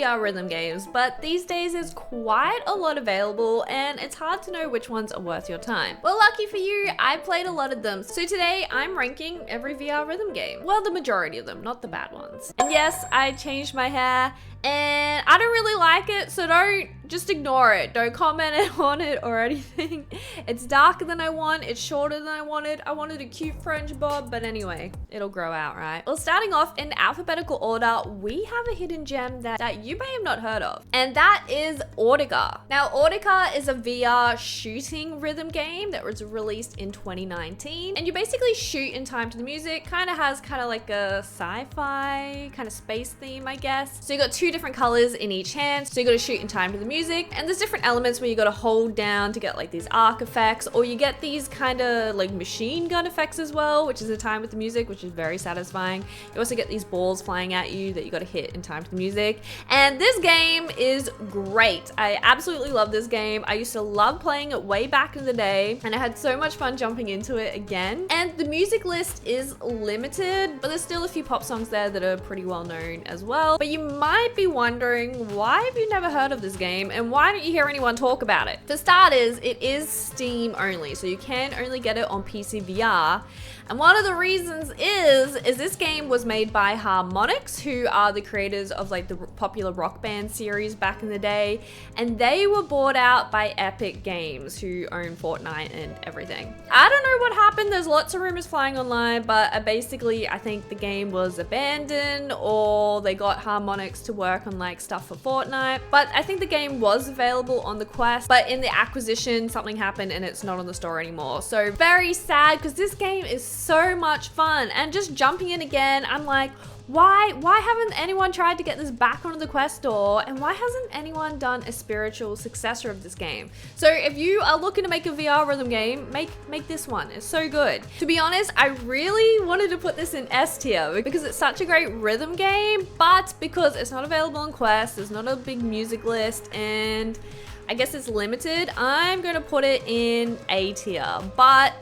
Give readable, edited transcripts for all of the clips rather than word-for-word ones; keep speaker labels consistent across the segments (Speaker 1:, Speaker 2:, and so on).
Speaker 1: VR rhythm games, but these days there's quite a lot available and it's hard to know which ones are worth your time. Well, lucky for you, I played a lot of them. So today I'm ranking every VR rhythm game. Well, the majority of them, not the bad ones. And yes, I changed my hair and I don't really like it, so don't just ignore it. Don't comment on it or anything. It's darker than I want, it's shorter than I wanted. I wanted a cute French bob, but anyway, it'll grow out, right? Well, starting off in alphabetical order, we have a hidden gem that you may have not heard of, and that is Audica. Now, Audica is a VR shooting rhythm game that was released in 2019, and you basically shoot in time to the music. Kind of has like a sci-fi kind of space theme, I guess. So you got two different colors in each hand, so you got to shoot in time to the music, and there's different elements where you got to hold down to get like these arc effects, or you get these kind of like machine gun effects as well, which is in time with the music, which is very satisfying. You also get these balls flying at you that you got to hit in time to the music, and this game is great. I absolutely love this game. I used to love playing it way back in the day, and I had so much fun jumping into it again. And the music list is limited, but there's still a few pop songs there that are pretty well known as well. But you might be wondering, why have you never heard of this game and why don't you hear anyone talk about it? For starters, it is Steam only, so you can only get it on PCVR. And one of the reasons is this game was made by Harmonix, who are the creators of like the popular Rock Band series back in the day, and they were bought out by Epic Games, who own Fortnite and everything. I don't know what happened. There's lots of rumors flying online, but basically I think the game was abandoned, or they got Harmonix to work on like stuff for Fortnite. But I think the game was available on the Quest, but in the acquisition something happened and it's not on the store anymore. So very sad, because this game is so much fun, and just jumping in again, I'm like, why haven't anyone tried to get this back onto the Quest store, and why hasn't anyone done a spiritual successor of this game? So if you are looking to make a VR rhythm game, make this one. It's so good. To be honest, I really wanted to put this in S tier because it's such a great rhythm game, but because it's not available on Quest, there's not a big music list, and I guess it's limited, I'm gonna put it in A tier, but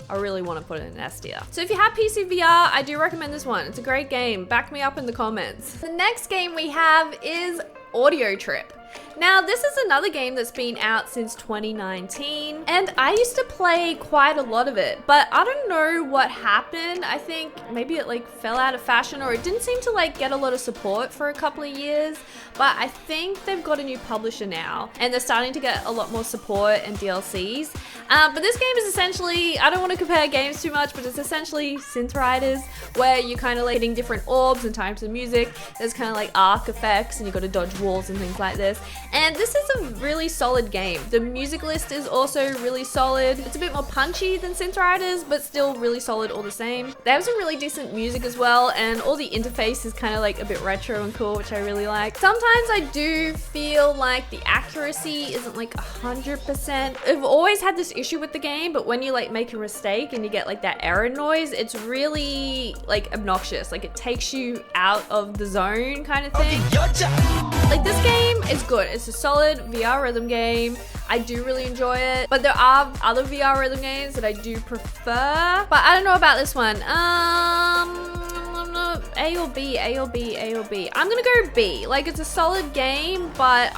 Speaker 1: I really want to put it in S tier. So if you have PCVR, I do recommend this one. It's a great game. Back me up in the comments. The next game we have is Audio Trip. Now, this is another game that's been out since 2019, and I used to play quite a lot of it, but I don't know what happened. I think maybe it like fell out of fashion, or it didn't seem to like get a lot of support for a couple of years, but I think they've got a new publisher now, and they're starting to get a lot more support and DLCs. But this game is essentially, I don't want to compare games too much, but it's essentially Synth Riders, where you're kind of like hitting different orbs in time to the music. There's kind of like arc effects, and you got to dodge walls and things like this. And this is a really solid game. The music list is also really solid. It's a bit more punchy than Synth Riders, but still really solid all the same. They have some really decent music as well, and all the interface is kind of like a bit retro and cool, which I really like. Sometimes I do feel like the accuracy isn't like 100%. I've always had this issue with the game, but when you like make a mistake and you get like that error noise, it's really like obnoxious. Like it takes you out of the zone kind of thing. Like this game is good. It's a solid VR rhythm game. I do really enjoy it, but there are other VR rhythm games that I do prefer, but I don't know about this one. A or B, A or B, A or B. I'm gonna go B. Like, it's a solid game, but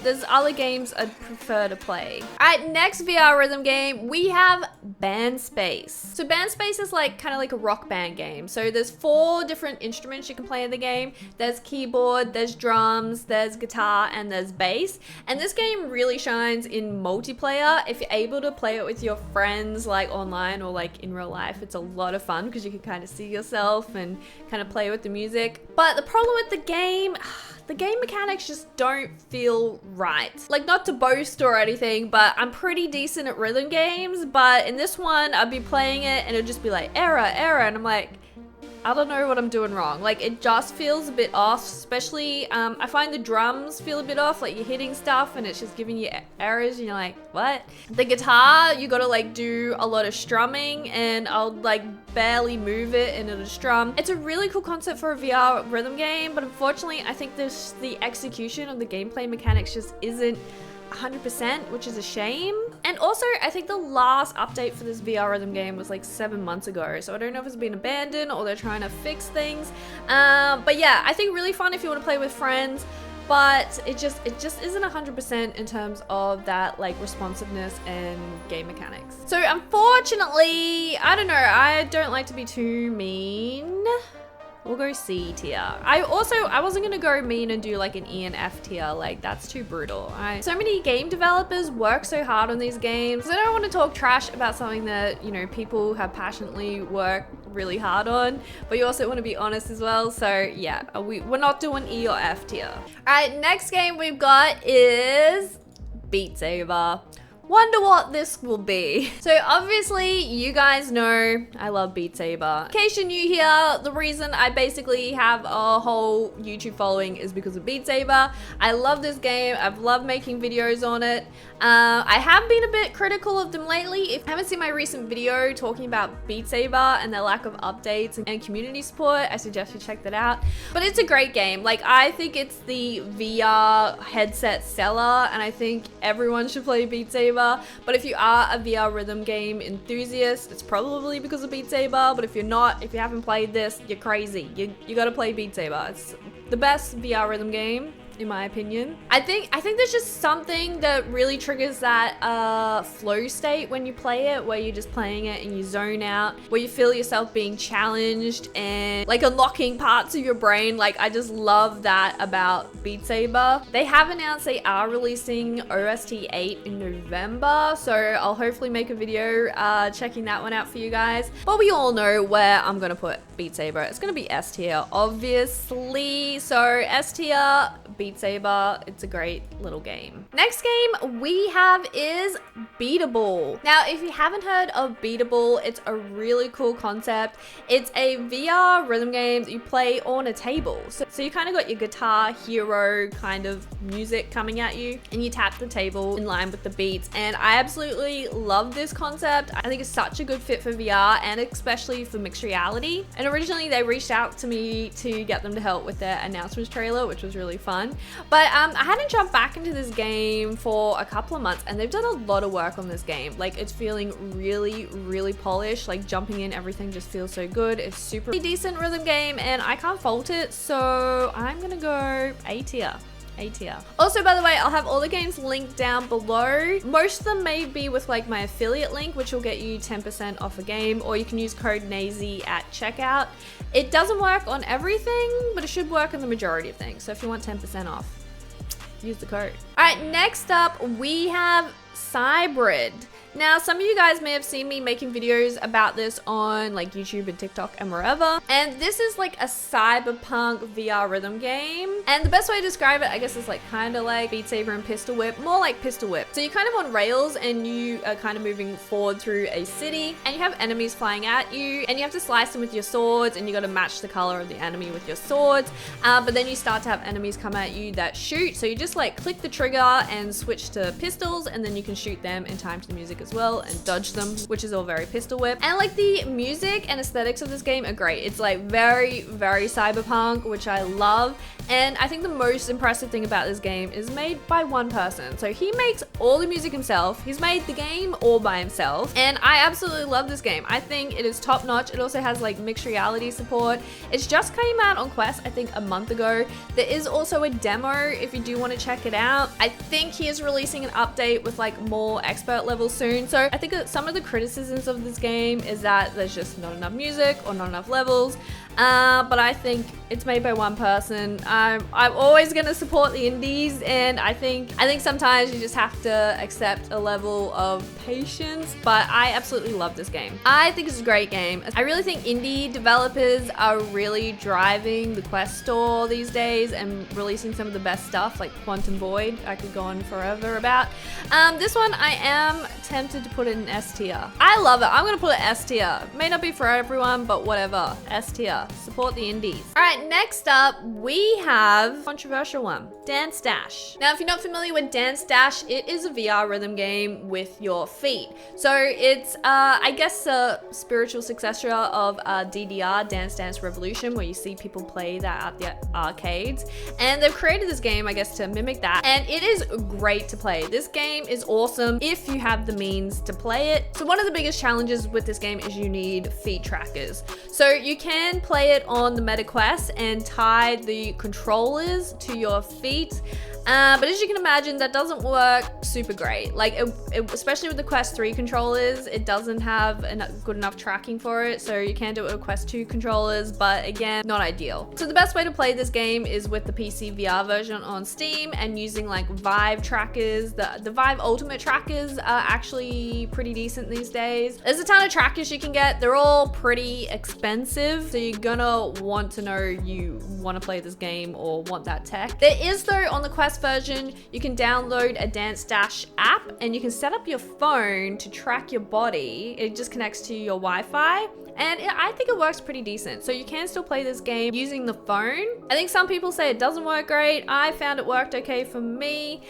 Speaker 1: there's other games I'd prefer to play. Alright, next VR rhythm game, we have Band Space. So Band Space is like kind of like a rock band game. So there's 4 different instruments you can play in the game. There's keyboard, there's drums, there's guitar, and there's bass. And this game really shines in multiplayer. If you're able to play it with your friends, like online or like in real life, it's a lot of fun because you can kind of see yourself and kind of play with the music. But the problem with the game mechanics just don't feel right. Like, not to boast or anything, but I'm pretty decent at rhythm games, but in this one I'd be playing it and it'd just be like error, and I'm like, I don't know what I'm doing wrong. Like, it just feels a bit off, especially I find the drums feel a bit off, like you're hitting stuff and it's just giving you errors and you're like, what? The guitar, you gotta like do a lot of strumming and I'll like barely move it and it'll strum. It's a really cool concept for a VR rhythm game, but unfortunately I think the execution of the gameplay mechanics just isn't 100%, which is a shame. And also, I think the last update for this VR rhythm game was like 7 months ago, so I don't know if it's been abandoned or they're trying to fix things. But yeah, I think really fun if you want to play with friends. but it just isn't 100% in terms of that like responsiveness and game mechanics. So unfortunately, I don't know, I don't like to be too mean. We'll go C tier. I wasn't gonna go mean and do like an E and F tier, like that's too brutal. So many game developers work so hard on these games. I don't want to talk trash about something that, you know, people have passionately worked really hard on, but you also want to be honest as well. So yeah, we're not doing E or F tier. All right, next game we've got is Beat Saber. Wonder what this will be. So obviously you guys know I love Beat Saber. In case you're new here, the reason I basically have a whole YouTube following is because of Beat Saber. I love this game. I've loved making videos on it. I have been a bit critical of them lately. If you haven't seen my recent video talking about Beat Saber and their lack of updates and community support, I suggest you check that out. But it's a great game. Like, I think it's the VR headset seller, and I think everyone should play Beat Saber. But if you are a VR rhythm game enthusiast, it's probably because of Beat Saber. But if you're not, if you haven't played this, you're crazy. You gotta play Beat Saber. It's the best VR rhythm game, in my opinion. I think there's just something that really triggers that flow state when you play it, where you're just playing it and you zone out, where you feel yourself being challenged and like unlocking parts of your brain. Like, I just love that about Beat Saber. They have announced they are releasing OST 8 in November, so I'll hopefully make a video checking that one out for you guys. But we all know where I'm gonna put Beat Saber. It's gonna be S tier, obviously. So S tier, Beat Saber. It's a great little game. Next game we have is Beatable. Now, if you haven't heard of Beatable, it's a really cool concept. It's a VR rhythm game that you play on a table. So you kind of got your Guitar Hero kind of music coming at you, and you tap the table in line with the beats. And I absolutely love this concept. I think it's such a good fit for VR, and especially for mixed reality. And originally they reached out to me to get them to help with their announcements trailer, which was really fun. But I hadn't jumped back into this game for a couple of months, and they've done a lot of work on this game. Like, it's feeling really, really polished. Like, jumping in, everything just feels so good. It's super decent rhythm game, and I can't fault it. So I'm gonna go A tier. A tier. Also, by the way, I'll have all the games linked down below. Most of them may be with like my affiliate link, which will get you 10% off a game, or you can use code Naysy at checkout. It doesn't work on everything, but it should work on the majority of things. So if you want 10% off, use the code. All right, next up we have Cybrid. Now, some of you guys may have seen me making videos about this on like YouTube and TikTok and wherever. And this is like a cyberpunk VR rhythm game. And the best way to describe it, I guess, is like kind of like Beat Saber and Pistol Whip, more like Pistol Whip. So you're kind of on rails and you are kind of moving forward through a city, and you have enemies flying at you, and you have to slice them with your swords, and you got to match the color of the enemy with your swords. But then you start to have enemies come at you that shoot. So you just like click the trigger and switch to pistols, and then you can shoot them in time to the music as well and dodge them, which is all very Pistol Whip. And like the music and aesthetics of this game are great. It's like very, very cyberpunk, which I love. And I think the most impressive thing about this game is made by one person. So he makes all the music himself. He's made the game all by himself. And I absolutely love this game. I think it is top notch. It also has like mixed reality support. It's just came out on Quest, I think a month ago. There is also a demo if you do want to check it out. I think he is releasing an update with like more expert levels soon. So I think that some of the criticisms of this game is that there's just not enough music or not enough levels. But I think it's made by one person. I'm always going to support the indies, and I think sometimes you just have to accept a level of patience, but I absolutely love this game. I think it's a great game. I really think indie developers are really driving the Quest store these days and releasing some of the best stuff, like Quantum Void. I could go on forever about. This one I am tempted to put it in S tier. I love it. I'm going to put it S tier. May not be for everyone, but whatever. S tier. Support the indies. All right, next up we have a controversial one, Dance Dash. Now, if you're not familiar with Dance Dash, it is a VR rhythm game with your feet. So it's I guess a spiritual successor of DDR, Dance Dance Revolution, where you see people play that at the arcades. And they've created this game, I guess, to mimic that. And it is great to play. This game is awesome if you have the means to play it. So one of the biggest challenges with this game is you need feet trackers. So you can play it on the Meta Quest and tie the controllers to your feet. But as you can imagine, that doesn't work super great. Like, especially with the Quest 3 controllers, it doesn't have good enough tracking for it, so you can do it with Quest 2 controllers, but again, not ideal. So the best way to play this game is with the PCVR version on Steam and using like Vive trackers. The Vive Ultimate trackers are actually pretty decent these days. There's a ton of trackers you can get. They're all pretty expensive, so you're gonna want to know you want to play this game or want that tech. There is, though, on the Quest version, you can download a Dance Dash app and you can set up your phone to track your body. It just connects to your Wi-Fi. And I think it works pretty decent. So you can still play this game using the phone. I think some people say it doesn't work great. I found it worked okay for me.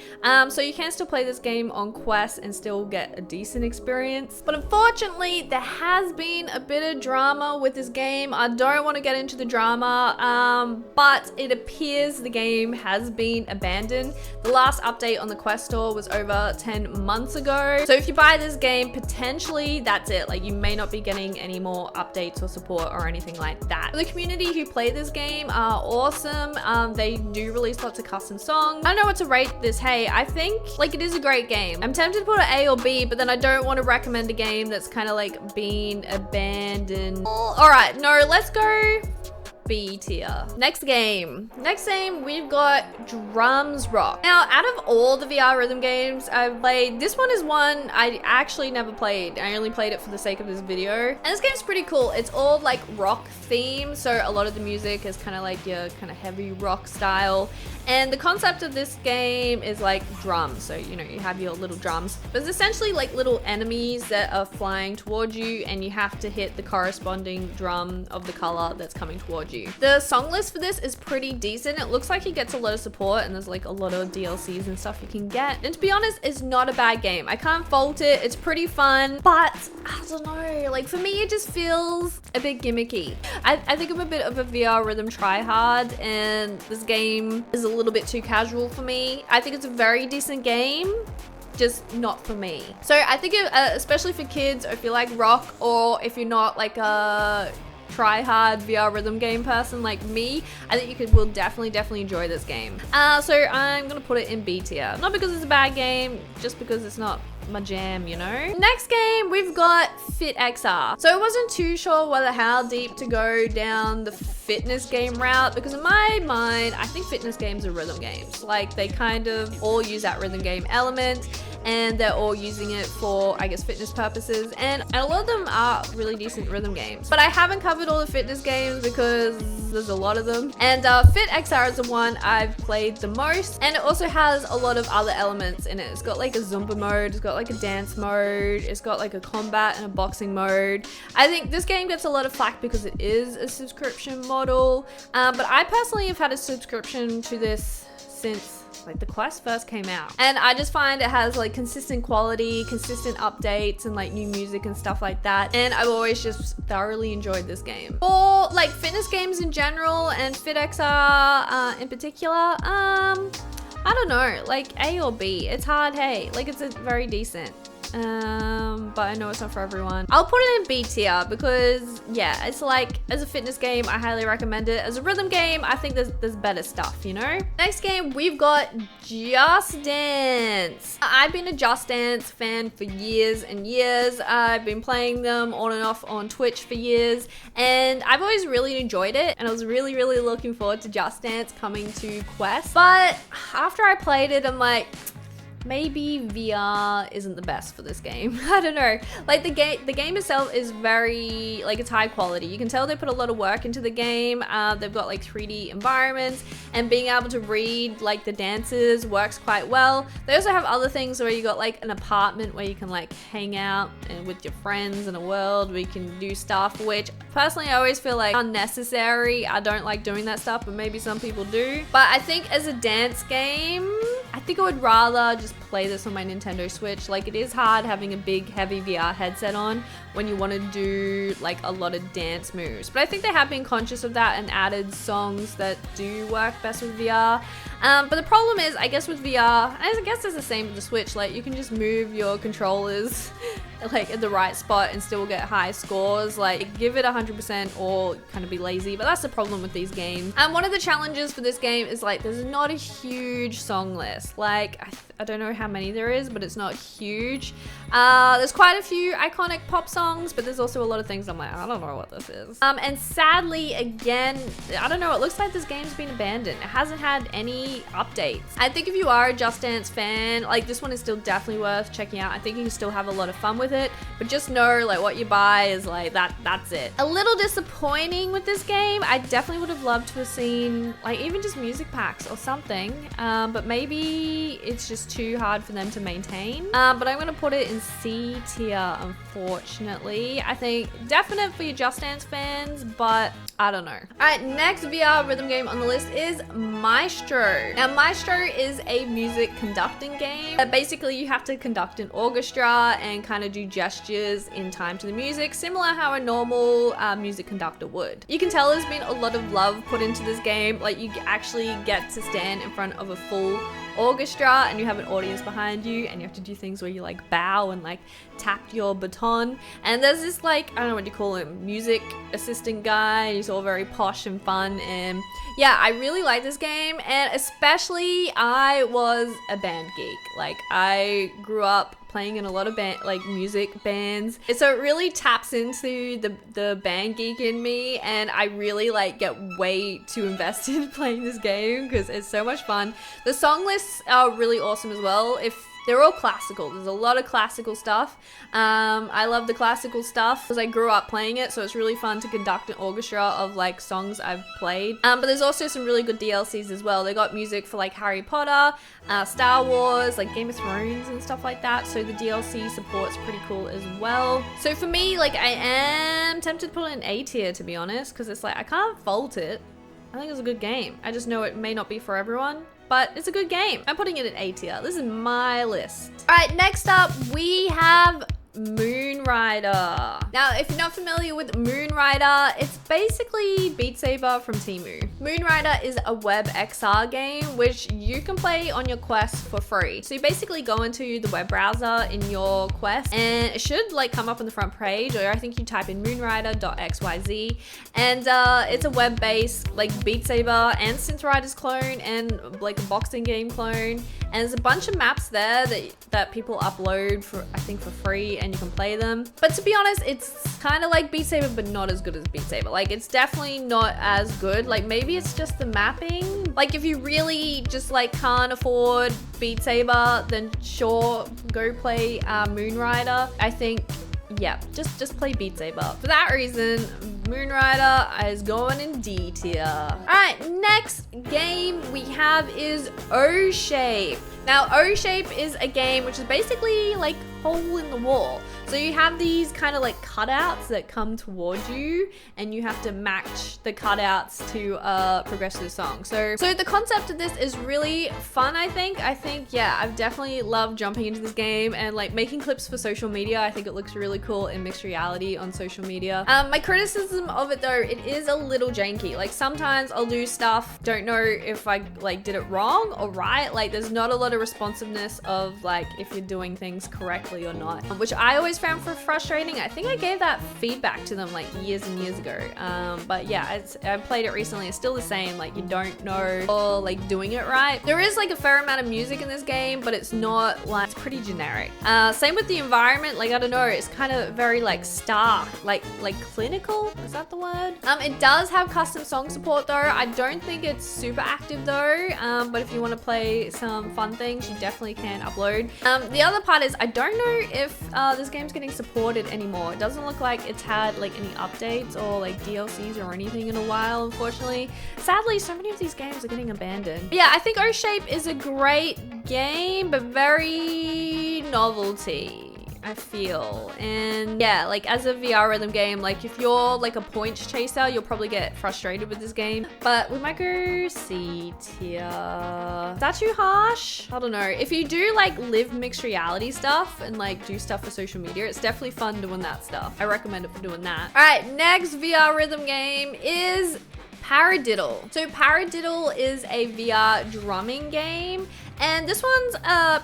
Speaker 1: So you can still play this game on Quest and still get a decent experience. But unfortunately, there has been a bit of drama with this game. I don't want to get into the drama, but it appears the game has been abandoned. The last update on the Quest store was over 10 months ago. So if you buy this game, potentially that's it. Like, you may not be getting any more updates or support or anything like that. The community who play this game are awesome. They do release lots of custom songs. I don't know what to rate this. Hey, I think like it is a great game. I'm tempted to put an A or B, but then I don't want to recommend a game that's kind of like been abandoned. All right, no, let's go B tier. Next game, we've got Drums Rock. Now, out of all the VR rhythm games I've played, this one is one I actually never played. I only played it for the sake of this video. And this game's pretty cool. It's all like rock themed, so a lot of the music is kind of like your kind of heavy rock style. And the concept of this game is like drums. So, you know, you have your little drums, but it's essentially like little enemies that are flying towards you, and you have to hit the corresponding drum of the color that's coming towards you. The song list for this is pretty decent. It looks like it gets a lot of support, and there's like a lot of DLCs and stuff you can get. And to be honest, it's not a bad game. I can't fault it. It's pretty fun, but I don't know, like for me, it just feels a bit gimmicky. I think I'm a bit of a VR rhythm tryhard, and this game is a little bit too casual for me. I think it's a very decent game, just not for me. So I think especially for kids, or if you like rock, or if you're not like a try-hard VR rhythm game person like me, I think you will definitely enjoy this game. So I'm gonna put it in B tier. Not because it's a bad game, just because it's not my jam, you know? Next game, we've got FitXR. So I wasn't too sure how deep to go down the fitness game route, because in my mind, I think fitness games are rhythm games. Like, they kind of all use that rhythm game element, and they're all using it for, I guess, fitness purposes, and a lot of them are really decent rhythm games. But I haven't covered all the fitness games because there's a lot of them, and FitXR is the one I've played the most, and it also has a lot of other elements in it. It's got like a Zumba mode, it's got like a dance mode, it's got like a combat and a boxing mode. I think this game gets a lot of flack because it is a subscription model, but I personally have had a subscription to this since like the Quest first came out, and I just find it has like consistent quality, consistent updates, and like new music and stuff like that, and I've always just thoroughly enjoyed this game. For like fitness games in general, and FitXR in particular, I don't know, like A or B. It's hard, hey, like it's a very decent. But I know it's not for everyone. I'll put it in B tier because yeah, it's like, as a fitness game, I highly recommend it. As a rhythm game, I think there's better stuff, you know? Next game, we've got Just Dance. I've been a Just Dance fan for years and years. I've been playing them on and off on Twitch for years, and I've always really enjoyed it, and I was really looking forward to Just Dance coming to Quest. But after I played it, I'm like, maybe VR isn't the best for this game. I don't know. Like the game itself is very, like, it's high quality. You can tell they put a lot of work into the game. They've got like 3D environments, and being able to read like the dances works quite well. They also have other things where you got like an apartment where you can like hang out and with your friends in a world where you can do stuff, which personally I always feel like unnecessary. I don't like doing that stuff, but maybe some people do. But I think as a dance game, I think I would rather just play this on my Nintendo Switch. Like, it is hard having a big heavy VR headset on when you want to do like a lot of dance moves, but I think they have been conscious of that and added songs that do work best with VR. But the problem is, I guess with VR, I guess it's the same with the Switch, like you can just move your controllers like at the right spot and still get high scores. Like, give it 100% or kind of be lazy, but that's the problem with these games. And one of the challenges for this game is like there's not a huge song list. Like, I don't know how many there is, but it's not huge. There's quite a few iconic pop songs, but there's also a lot of things I'm like, I don't know what this is. And sadly, again, I don't know, it looks like this game's been abandoned. It hasn't had any updates. I think if you are a Just Dance fan, like, this one is still definitely worth checking out. I think you can still have a lot of fun with it, but just know like what you buy is like that's it. A little disappointing with this game. I definitely would have loved to have seen like even just music packs or something, but maybe it's just too hard for them to maintain. But I'm gonna put it in C tier, unfortunately. I think definite for your Just Dance fans, but I don't know. All right, next VR rhythm game on the list is Maestro. Now, Maestro is a music conducting game. Basically, you have to conduct an orchestra and kind of do gestures in time to the music, similar how a normal music conductor would. You can tell there's been a lot of love put into this game. Like, you actually get to stand in front of a full orchestra and you have an audience behind you, and you have to do things where you like bow and like tap your baton, and there's this like, I don't know what you call him, music assistant guy. He's all very posh and fun, and yeah, I really like this game. And especially, I was a band geek. Like, I grew up playing in a lot of music bands, and so it really taps into the band geek in me, and I really like get way too invested in playing this game because it's so much fun. The song lists are really awesome as well. If they're all classical. There's a lot of classical stuff. I love the classical stuff because I grew up playing it, so it's really fun to conduct an orchestra of like songs I've played. But there's also some really good DLCs as well. They got music for like Harry Potter, Star Wars, like Game of Thrones and stuff like that. So the DLC support's pretty cool as well. So for me, like, I am tempted to put it in A tier, to be honest, because it's like, I can't fault it. I think it's a good game. I just know it may not be for everyone, but it's a good game. I'm putting it in A tier. This is my list. All right, next up we have Moon Rider. Now, if you're not familiar with Moon Rider, it's basically Beat Saber from Temu. Moon Rider is a web XR game which you can play on your Quest for free. So you basically go into the web browser in your Quest, and it should like come up on the front page, or I think you type in moonrider.xyz, and it's a web-based like Beat Saber and Synth Riders clone and like a boxing game clone, and there's a bunch of maps there that people upload for, I think, for free, and you can play them. But to be honest, it's kind of like Beat Saber, but not as good as Beat Saber. Like, it's definitely not as good. Like, maybe it's just the mapping. Like, if you really just like can't afford Beat Saber, then sure, go play Moon Rider. I think, yeah, just play Beat Saber. For that reason, Moon Rider is going in D tier. All right, next game we have is O-Shape. Now, O-Shape is a game which is basically like hole in the wall. So you have these kind of like cutouts that come towards you, and you have to match the cutouts to progress through the song. So the concept of this is really fun, I think. Yeah, I've definitely loved jumping into this game and like making clips for social media. I think it looks really cool in mixed reality on social media. My criticism of it though, it is a little janky. Like, sometimes I'll do stuff, don't know if I like did it wrong or right. Like, there's not a lot of responsiveness of like if you're doing things correctly or not, which I always found frustrating. I think I gave that feedback to them like years and years ago. But yeah, I played it recently. It's still the same. Like, you don't know or like doing it right. There is like a fair amount of music in this game, but it's not like, it's pretty generic. Same with the environment. Like, I don't know, it's kind of very like stark, like clinical. Is that the word? It does have custom song support though. I don't think it's super active though. But if you want to play some fun things, you definitely can upload. The other part is I don't know if this game's getting supported anymore. It doesn't look like it's had like any updates or like DLCs or anything in a while, unfortunately. Sadly, so many of these games are getting abandoned. But yeah, I think O-Shape is a great game, but very novelty. I feel. And yeah, like as a VR rhythm game, like if you're like a points chaser, you'll probably get frustrated with this game. But we might go C tier. Is that too harsh? I don't know. If you do like live mixed reality stuff and like do stuff for social media, it's definitely fun doing that stuff. I recommend it for doing that. All right, next VR rhythm game is Paradiddle. So Paradiddle is a VR drumming game, and this one's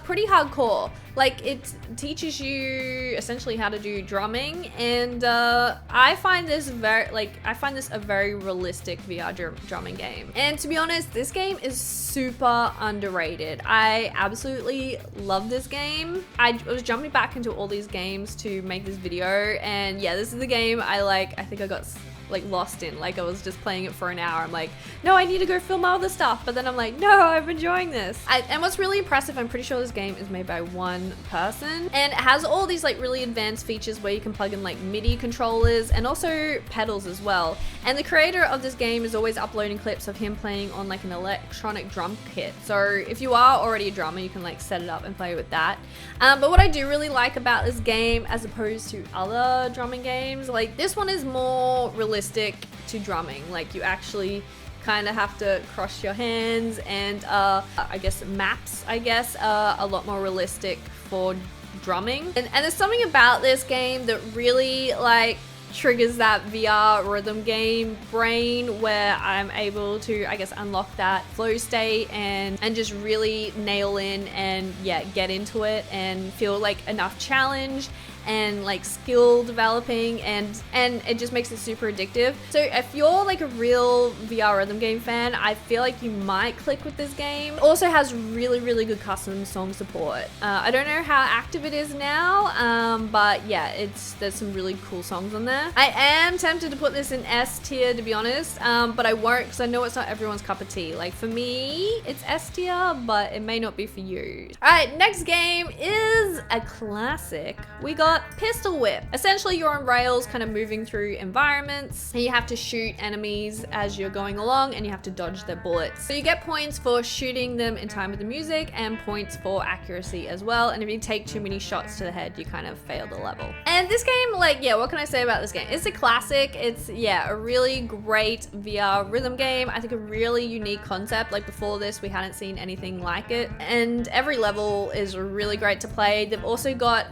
Speaker 1: pretty hardcore. Like it teaches you essentially how to do drumming, and I find this a very realistic VR drumming game. And to be honest, this game is super underrated. I absolutely love this game. I was jumping back into all these games to make this video, and yeah, this is the game I think I got like lost in. Like I was just playing it for an hour. I'm like, no, I need to go film my other stuff. But then I'm like, no, I'm enjoying this. And what's really impressive, I'm pretty sure this game is made by one person, and it has all these like really advanced features where you can plug in like MIDI controllers and also pedals as well. And the creator of this game is always uploading clips of him playing on like an electronic drum kit. So if you are already a drummer, you can like set it up and play with that. But what I do really like about this game, as opposed to other drumming games, like this one is more realistic to drumming. Like you actually kind of have to cross your hands, and I guess maps are a lot more realistic for drumming. And there's something about this game that really like triggers that VR rhythm game brain, where I'm able to, I guess, unlock that flow state and just really nail in and yeah, get into it and feel like enough challenge and like skill developing, and it just makes it super addictive. So if you're like a real VR rhythm game fan, I feel like you might click with this game. It also has really good custom song support. I don't know how active it is now, but yeah, there's some really cool songs on there. I am tempted to put this in S tier, to be honest, but I won't, because I know it's not everyone's cup of tea. Like for me, it's S tier, but it may not be for you. All right, next game is a classic. We got Pistol Whip. Essentially, you're on rails kind of moving through environments, and you have to shoot enemies as you're going along, and you have to dodge their bullets. So you get points for shooting them in time with the music and points for accuracy as well. And if you take too many shots to the head, you kind of fail the level. And this game, like, yeah, what can I say about this game? It's a classic. It's, yeah, a really great VR rhythm game. I think a really unique concept. Like before this, we hadn't seen anything like it. And every level is really great to play. They've also got,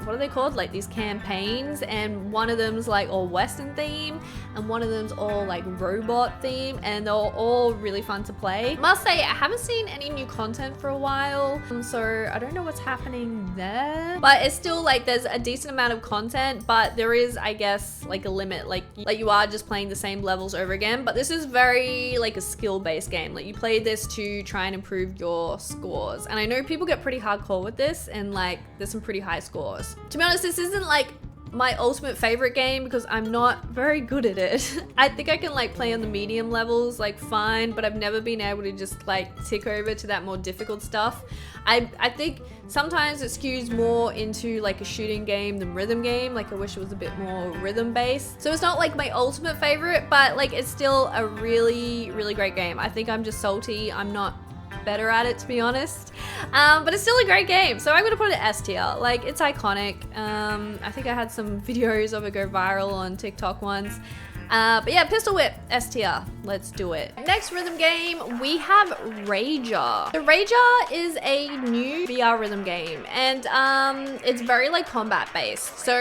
Speaker 1: what are they called? Like these campaigns, and one of them's like all Western theme, and one of them's all like robot theme, and they're all really fun to play. Must say, I haven't seen any new content for a while, so I don't know what's happening there. But it's still like there's a decent amount of content, but there is, I guess, like a limit. Like you are just playing the same levels over again. But this is very like a skill-based game. Like you play this to try and improve your scores. And I know people get pretty hardcore with this, and like there's some pretty high scores. To be honest, this isn't like my ultimate favorite game because I'm not very good at it. I think I can like play on the medium levels like fine, but I've never been able to just like tick over to that more difficult stuff. I think sometimes it skews more into like a shooting game than rhythm game. Like I wish it was a bit more rhythm based. So it's not like my ultimate favorite, but like it's still a really great game. I think I'm just salty. I'm not better at it, to be honest, but it's still a great game, so I'm gonna put it at S tier. Like it's iconic. I think I had some videos of it go viral on TikTok once, but yeah, Pistol Whip, S tier. Let's do it. Next rhythm game, we have Rager. So Rager is a new VR rhythm game, and it's very like combat based. So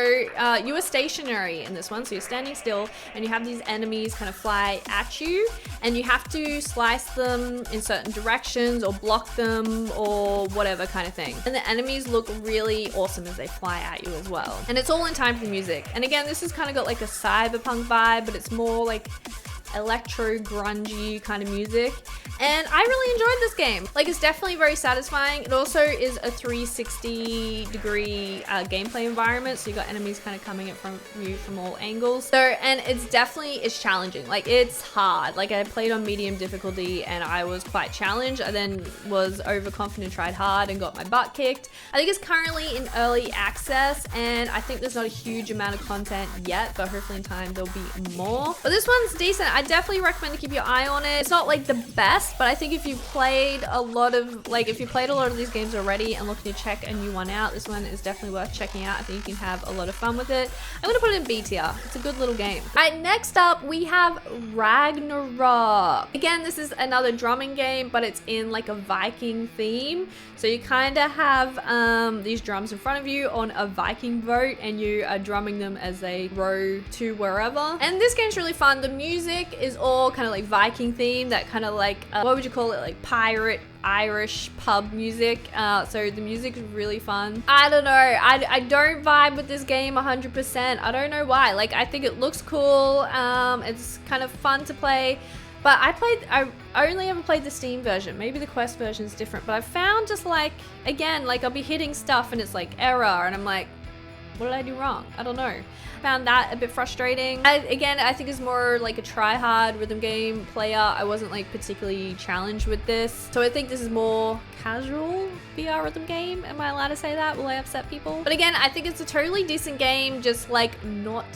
Speaker 1: you are stationary in this one, so you're standing still, and you have these enemies kind of fly at you, and you have to slice them in certain directions or block them or whatever kind of thing. And the enemies look really awesome as they fly at you as well. And it's all in time for music. And again, this has kind of got like a cyberpunk vibe, but it's more like electro grungy kind of music, and I really enjoyed this game. Like it's definitely very satisfying. It also is a 360 degree gameplay environment, so you got enemies kind of coming at from you from all angles. So, and it's challenging. Like it's hard. Like I played on medium difficulty and I was quite challenged. I then was overconfident, tried hard, and got my butt kicked. I think it's currently in early access, and I think there's not a huge amount of content yet, but hopefully in time there'll be more. But this one's decent. I definitely recommend to keep your eye on it. It's not like the best best, but I think if you played a lot of these games already and looking to check a new one out, this one is definitely worth checking out. I think you can have a lot of fun with it. I'm gonna put it in B tier. It's a good little game. All right, next up we have Ragnarok. Again, this is another drumming game, but it's in like a Viking theme. So you kind of have these drums in front of you on a Viking boat, and you are drumming them as they row to wherever. And this game's really fun. The music is all kind of like Viking theme, that kind of like, what would you call it? Like pirate Irish pub music. So the music is really fun. I don't know. I don't vibe with this game 100%. I don't know why. Like, I think it looks cool. It's kind of fun to play. But I only ever played the Steam version. Maybe the Quest version is different. But I found just like, again, like I'll be hitting stuff and it's like error. And I'm like, what did I do wrong? I don't know. Found that a bit frustrating. Again, I think it's more like a try-hard rhythm game player. I wasn't like particularly challenged with this. So I think this is more casual VR rhythm game. Am I allowed to say that? Will I upset people? But again, I think it's a totally decent game, just like not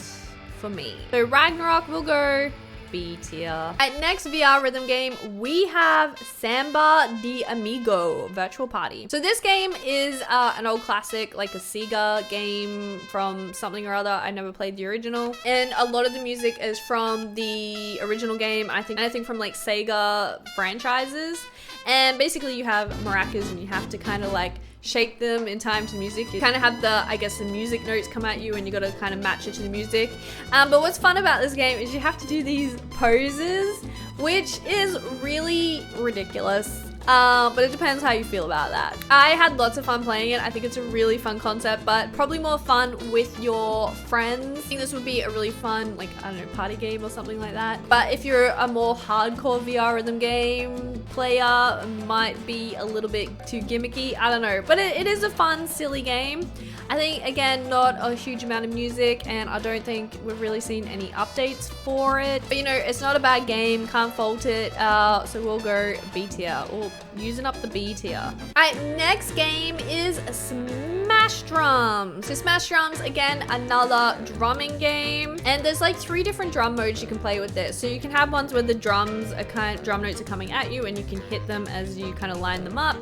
Speaker 1: for me. So Ragnarok will go B tier. Alright, next VR rhythm game, we have Samba de Amigo Virtual Party. So this game is an old classic, like a Sega game from something or other. I never played the original. And a lot of the music is from the original game, I think from like Sega franchises. And basically you have maracas and you have to kind of like shake them in time to music. You kind of have the, I guess, the music notes come at you and you got to kind of match it to the music. But what's fun about this game is you have to do these poses, which is really ridiculous. But it depends how you feel about that. I had lots of fun playing it. I think it's a really fun concept, but probably more fun with your friends. I think this would be a really fun, like, I don't know, party game or something like that. But if you're a more hardcore VR rhythm game player, it might be a little bit too gimmicky. I don't know, but it is a fun, silly game. I think, again, not a huge amount of music, and I don't think we've really seen any updates for it. But, you know, it's not a bad game. Can't fault it. So we'll go B tier. Or using up the B tier. Alright, next game is Smash Drums. So Smash Drums, again, another drumming game. And there's like 3 different drum modes you can play with this. So you can have ones where the drum notes are coming at you and you can hit them as you kind of line them up.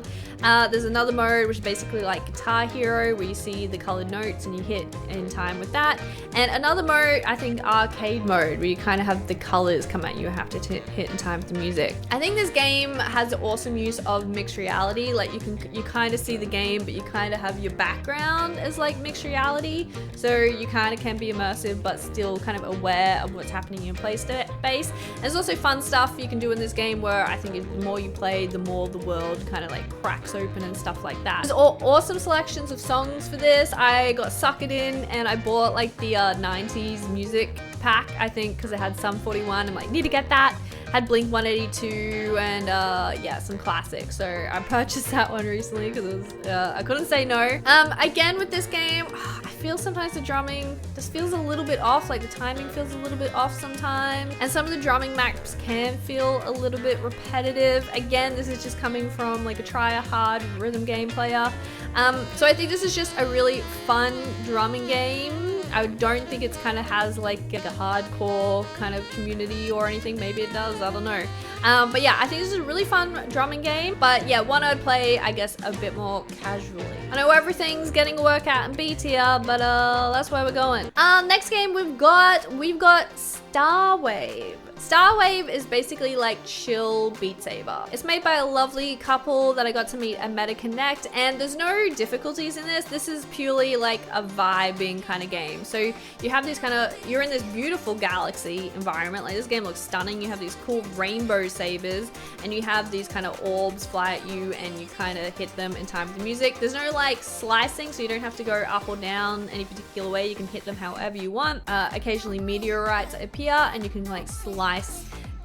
Speaker 1: There's another mode which is basically like Guitar Hero, where you see the colored notes and you hit in time with that. And another mode, I think Arcade mode, where you kind of have the colors come at you and have to hit in time with the music. I think this game has awesome use of mixed reality. Like you kind of see the game, but you kind of have your background as like mixed reality. So you kind of can be immersive, but still kind of aware of what's happening in your play space. There's also fun stuff you can do in this game where I think the more you play, the more the world kind of like cracks open and stuff like that. There's awesome selections of songs for this. I got suckered in and I bought like the 90s music pack, I think, because it had Sum 41. I'm like, need to get that. Had Blink 182 and yeah, some classics. So I purchased that one recently because I couldn't say no. Again, with this game, I feel sometimes the drumming just feels a little bit off. Like the timing feels a little bit off sometimes. And some of the drumming maps can feel a little bit repetitive. Again, this is just coming from like a try-hard rhythm game player. So I think this is just a really fun drumming game. I don't think it's kind of has like a hardcore kind of community or anything. Maybe it does, I don't know. But yeah, I think this is a really fun drumming game. But yeah, one I'd play, I guess, a bit more casually. I know everything's getting a workout in B tier, but that's where we're going. Next game we've got Starwave. Starwave is basically like chill Beat Saber. It's made by a lovely couple that I got to meet at MetaConnect, and there's no difficulties in this. This is purely like a vibing kind of game. So you have these you're in this beautiful galaxy environment. Like this game looks stunning. You have these cool rainbow sabers, and you have these kind of orbs fly at you, and you kind of hit them in time with the music. There's no like slicing, so you don't have to go up or down any particular way. You can hit them however you want. Occasionally meteorites appear, and you can like slice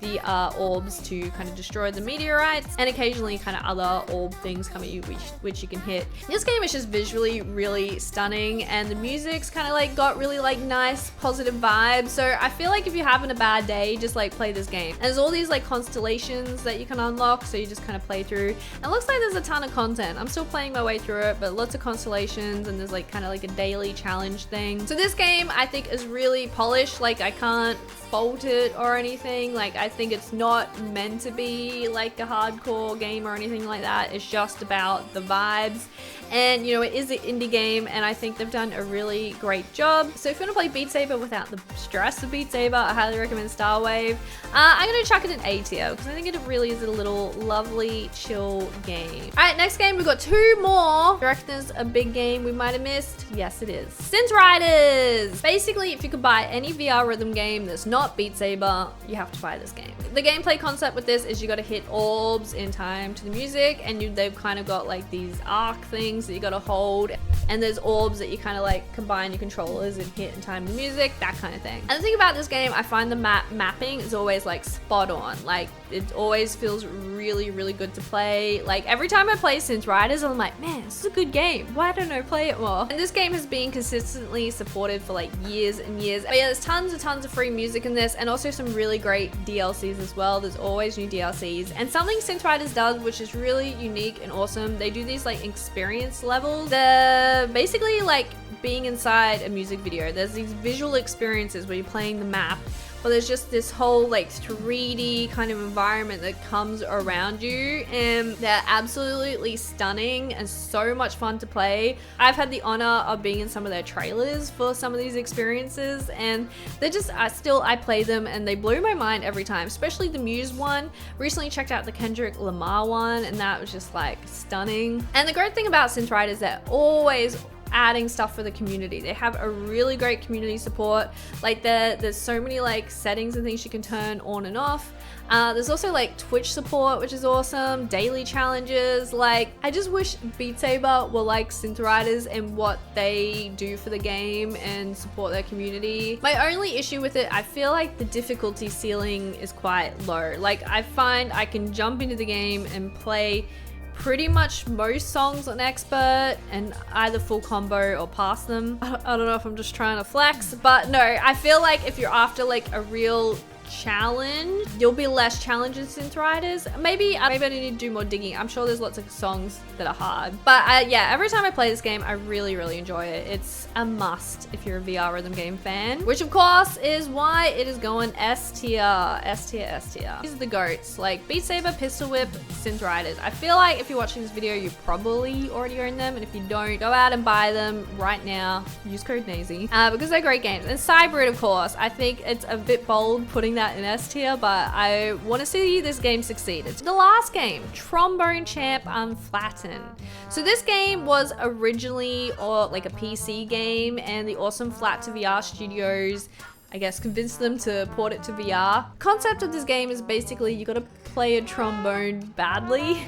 Speaker 1: the orbs to kind of destroy the meteorites, and occasionally kind of other orb things come at you which you can hit. This game is just visually really stunning, and the music's kind of like got really like nice positive vibes. So I feel like if you're having a bad day, just like play this game. And there's all these like constellations that you can unlock, so you just kind of play through. And it looks like there's a ton of content. I'm still playing my way through it, but lots of constellations, and there's like kind of like a daily challenge thing. So this game I think is really polished. Like I can't fault it or anything. Like I I think it's not meant to be like a hardcore game or anything like that. It's just about the vibes. And you know, it is an indie game, and I think they've done a really great job. So if you want to play Beat Saber without the stress of Beat Saber, I highly recommend Starwave. I'm gonna chuck it in A tier because I think it really is a little lovely chill game. All right, next game, we've got two more. You reckon there's a big game we might have missed? Yes, it is. Synth Riders. Basically, if you could buy any VR rhythm game that's not Beat Saber, you have to buy this game. The gameplay concept with this is you got to hit orbs in time to the music, and they've kind of got like these arc things that you got to hold, and there's orbs that you kind of like combine your controllers and hit in time to music, that kind of thing. And the thing about this game, I find the mapping is always like spot on. Like it always feels really, really good to play. Like every time I play Synth Riders, I'm like, man, this is a good game. Why don't I play it more? And this game has been consistently supported for like years and years. But yeah, there's tons of free music in this, and also some really great DLCs as well. There's always new DLCs. And something Synth Riders does, which is really unique and awesome, they do these like experience levels. They're basically like being inside a music video. There's these visual experiences where you're playing the map, but there's just this whole like 3D kind of environment that comes around you, and they're absolutely stunning and so much fun to play. I've had the honor of being in some of their trailers for some of these experiences, and they're just, I play them and they blow my mind every time, especially the Muse one. Recently checked out the Kendrick Lamar one, and that was just like stunning. And the great thing about Synth Riders is they're always adding stuff for the community. They have a really great community support. Like there's so many like settings and things you can turn on and off. There's also like Twitch support, which is awesome, daily challenges. Like I just wish Beat Saber were like Synth Riders in what they do for the game and support their community. My only issue with it, I feel like the difficulty ceiling is quite low. Like I find I can jump into the game and play pretty much most songs on expert and either full combo or pass them. I don't know if I'm just trying to flex, but no, I feel like if you're after like a real challenge, you'll be less challenged in Synth Riders. Maybe I need to do more digging. I'm sure there's lots of songs that are hard, but yeah, every time I play this game I really enjoy it. It's a must if you're a VR rhythm game fan, which of course is why it is going S tier. These are the goats, like Beat Saber, Pistol Whip, Synth Riders. I feel like if you're watching this video you probably already own them, and if you don't, go out and buy them right now. Use code Naysy because they're great games. And Cybrid, of course, I think it's a bit bold putting that in S tier, but I want to see this game succeed. It's the last game, Trombone Champ Unflattened. So this game was originally like a PC game, and the awesome Flat to VR studios, I guess, convinced them to port it to VR. Concept of this game is basically you got to play a trombone badly.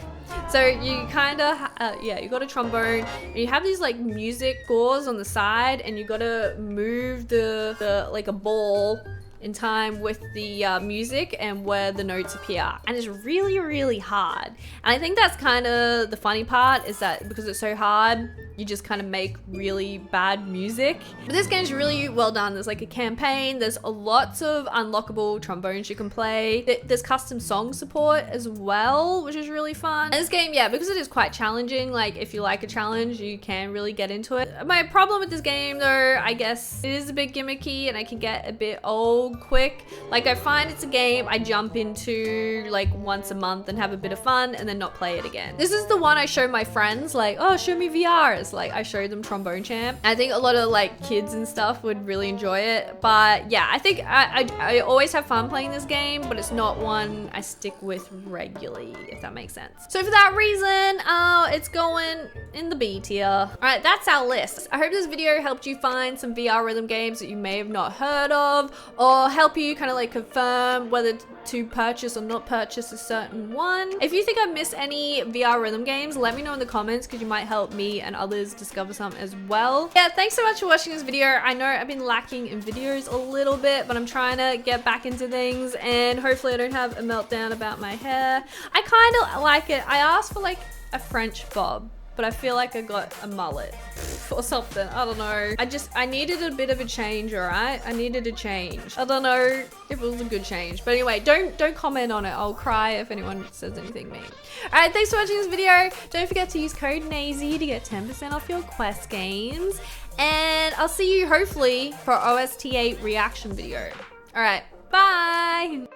Speaker 1: So you kind of, you got a trombone, and you have these like music scores on the side, and you got to move the like a ball in time with the music and where the notes appear, and it's really hard. And I think that's kind of the funny part, is that because it's so hard, you just kind of make really bad music. But this game's really well done. There's like a campaign, there's lots of unlockable trombones you can play. There's custom song support as well, which is really fun. And this game, yeah, because it is quite challenging, like if you like a challenge, you can really get into it. My problem with this game though, I guess it is a bit gimmicky and I can get a bit old quick. Like I find it's a game I jump into like once a month and have a bit of fun and then not play it again. This is the one I show my friends, like, oh, show me VRs. Like I showed them Trombone Champ. I think a lot of like kids and stuff would really enjoy it. But yeah, I think I always have fun playing this game, but it's not one I stick with regularly, if that makes sense. So for that reason, it's going in the B tier. All right, that's our list. I hope this video helped you find some VR rhythm games that you may have not heard of, or help you kind of like confirm whether to purchase or not purchase a certain one. If you think I've missed any VR rhythm games, let me know in the comments, because you might help me and others discover some as well. Yeah, thanks so much for watching this video. I know I've been lacking in videos a little bit, but I'm trying to get back into things, and hopefully I don't have a meltdown about my hair. I kind of like it. I asked for like a French bob, but I feel like I got a mullet or something. I don't know. I needed a bit of a change, all right? I needed a change. I don't know if it was a good change. But anyway, don't comment on it. I'll cry if anyone says anything mean. All right, thanks for watching this video. Don't forget to use code Naysy to get 10% off your Quest games. And I'll see you hopefully for OST8 reaction video. All right, bye.